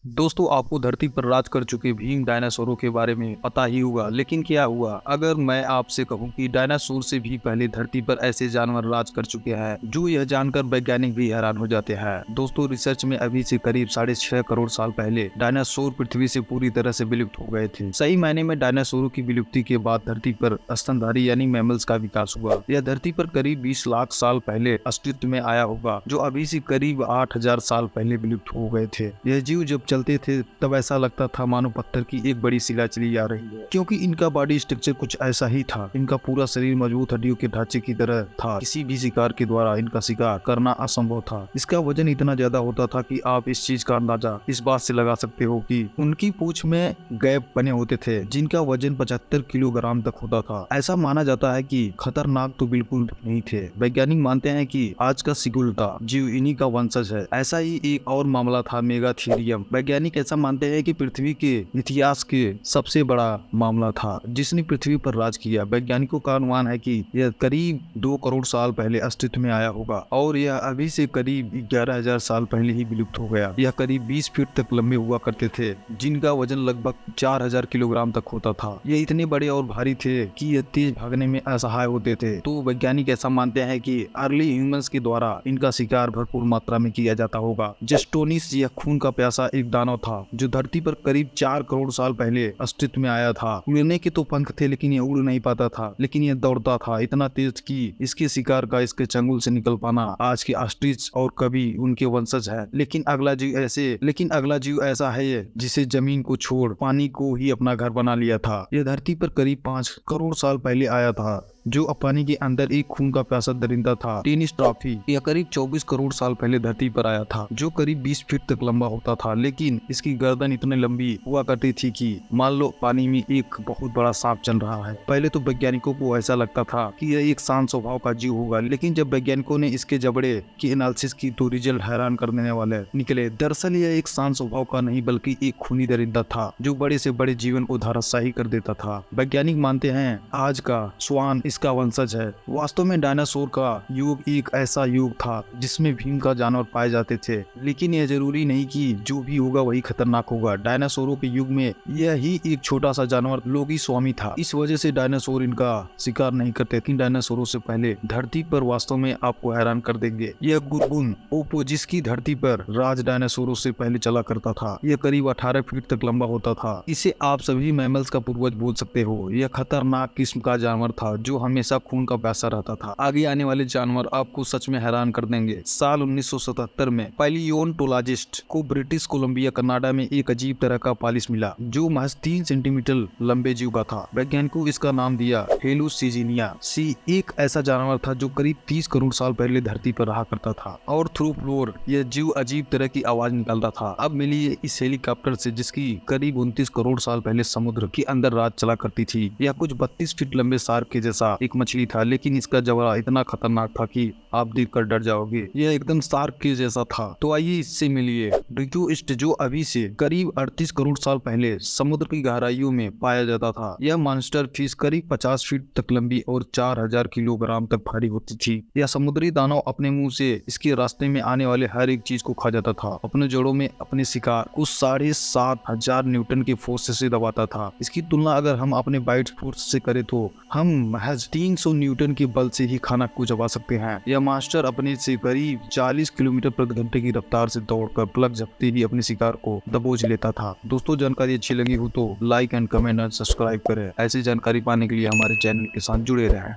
दोस्तों, आपको धरती पर राज कर चुके भीम डायनासोरों के बारे में पता ही होगा, लेकिन क्या हुआ अगर मैं आपसे कहूं कि डायनासोर से भी पहले धरती पर ऐसे जानवर राज कर चुके हैं, जो यह जानकर वैज्ञानिक भी हैरान हो जाते हैं। दोस्तों, रिसर्च में अभी से करीब 6.5 करोड़ साल पहले डायनासोर पृथ्वी से पूरी तरह से विलुप्त हो गए थे। सही मायने में डायनासोरों की विलुप्ति के बाद धरती पर स्तनधारी यानी मैमल्स का विकास हुआ। यह धरती पर करीब 20 लाख साल पहले अस्तित्व में आया होगा, जो अभी से करीब 8,000 साल पहले विलुप्त हो गए थे। यह जीव जब चलते थे तब ऐसा लगता था मानो पत्थर की एक बड़ी शिला चली जा रही है, क्योंकि इनका बॉडी स्ट्रक्चर कुछ ऐसा ही था। इनका पूरा शरीर मजबूत हड्डियों के ढांचे की तरह था। किसी भी शिकार के द्वारा इनका शिकार करना असंभव था। इसका वजन इतना ज्यादा होता था कि आप इस चीज का अंदाजा इस बात से लगा सकते हो कि उनकी पूंछ में गैप बने होते थे, जिनका वजन 75 किलोग्राम तक होता था। ऐसा माना जाता है कि खतरनाक तो बिल्कुल नहीं थे। वैज्ञानिक मानते हैं कि आज का सिकुड़ता जीव इन्हीं का वंशज है। ऐसा ही एक और मामला था मेगाथीरियम। वैज्ञानिक ऐसा मानते हैं कि पृथ्वी के इतिहास के सबसे बड़ा मामला था जिसने पृथ्वी पर राज किया। वैज्ञानिकों का अनुमान है कि यह करीब 2 करोड़ साल पहले अस्तित्व में आया होगा और यह अभी से करीब 11,000 साल पहले ही विलुप्त हो गया। यह करीब 20 फीट तक लंबे हुआ करते थे, जिनका वजन लगभग 4,000 किलोग्राम तक होता था। ये इतने बड़े और भारी थे कि यह तेज भागने में असहाय होते थे। तो वैज्ञानिक ऐसा मानते हैं कि अर्ली ह्यूमंस के द्वारा इनका शिकार भरपूर मात्रा में किया जाता होगा। जेस्टोनिस यह खून का प्यासा एक दानव था जो धरती पर करीब 4 करोड़ साल पहले अस्तित्व में आया था। उड़ने के तो पंख थे, लेकिन यह उड़ नहीं पाता था, लेकिन यह दौड़ता था इतना तेज कि इसके शिकार का इसके चंगुल से निकल पाना आज के ऑस्ट्रिच और कभी उनके वंशज है। लेकिन अगला जीव ऐसा है जिसे जमीन को छोड़ पानी को ही अपना घर बना लिया था। यह धरती पर करीब 5 करोड़ साल पहले आया था, जो पानी के अंदर एक खून का प्यासा दरिंदा था। टेनिस ट्रॉफी यह करीब 24 करोड़ साल पहले धरती पर आया था, जो करीब 20 फीट तक लंबा होता था, लेकिन इसकी गर्दन इतनी लंबी हुआ करती थी कि मान लो पानी में एक बहुत बड़ा सांप चल रहा है। पहले तो वैज्ञानिकों को ऐसा लगता था कि यह एक शांत स्वभाव का जीव होगा, लेकिन जब वैज्ञानिकों ने इसके जबड़े की एनालिसिस की तो रिजल्ट हैरान कर देने वाले निकले। दरअसल यह एक शांत स्वभाव का नहीं बल्कि एक खूनी दरिंदा था, जो बड़े से बड़े जीवन को धराशायी कर देता था। वैज्ञानिक मानते हैं आज का स्वान इसका वंशज है। वास्तव में डायनासोर का युग एक ऐसा युग था जिसमें भीम का जानवर पाए जाते थे, लेकिन यह जरूरी नहीं कि जो भी होगा वही खतरनाक होगा। डायनासोरों के युग में यह ही एक छोटा सा जानवर लोगी स्वामी था। इस वजह से डायनासोर इनका शिकार नहीं करते, लेकिन डायनासोरों से पहले धरती पर वास्तव में आपको हैरान कर देंगे। यह गुरगुन ओपो जिसकी धरती पर राज डायनासोरों से पहले चला करता था, यह करीब 18 फीट तक लंबा होता था। इसे आप सभी मैमल्स का पूर्वज बोल सकते हो। यह खतरनाक किस्म का जानवर था जो हमेशा खून का प्यासा रहता था। आगे आने वाले जानवर आपको सच में हैरान कर देंगे। साल 1977 में पैलियोन्टोलॉजिस्ट को ब्रिटिश कोलंबिया कनाडा में एक अजीब तरह का पालिश मिला, जो महज 3 सेंटीमीटर लंबे जीव का था। वैज्ञानिकों इसका नाम दिया हेलुसिजिनिया सी। एक ऐसा जानवर था जो करीब 30 करोड़ साल पहले धरती पर रहा करता था और थ्रू फ्लोर यह जीव अजीब तरह की आवाज निकालता था। अब मिली इस हेलीकॉप्टर से जिसकी करीब 29 करोड़ साल पहले समुद्र के अंदर राज चला करती थी। यह कुछ 32 फीट लंबे शार्क के जैसा एक मछली था, लेकिन इसका जबड़ा इतना खतरनाक था कि आप देखकर डर जाओगे। यह एकदम शार्क के जैसा था। तो आइए इससे मिलिए ड्यूक्यूइस्ट, जो अभी से करीब 38 करोड़ साल पहले समुद्र की गहराइयों में पाया जाता था। यह मॉन्स्टर फिश करीब 50 फीट तक लंबी और 4,000 किलोग्राम तक भारी होती थी। यह समुद्री दानव अपने मुंह से इसके रास्ते में आने वाले हर एक चीज को खा जाता था। अपने जोड़ों में अपने शिकार को 7,500 न्यूटन के फोर्स से दबाता था। इसकी तुलना अगर हम अपने बाइट फोर्स से करें तो हम महज 300 न्यूटन के बल से ही खाना को चबा सकते हैं। यह मास्टर अपने से करीब 40 किलोमीटर प्रति घंटे की रफ्तार से दौड़कर पलक झपकते ही अपने शिकार को दबोच लेता था। दोस्तों, जानकारी अच्छी लगी हो तो like and comment and subscribe करें। ऐसी जानकारी पाने के लिए हमारे चैनल के साथ जुड़े रहें।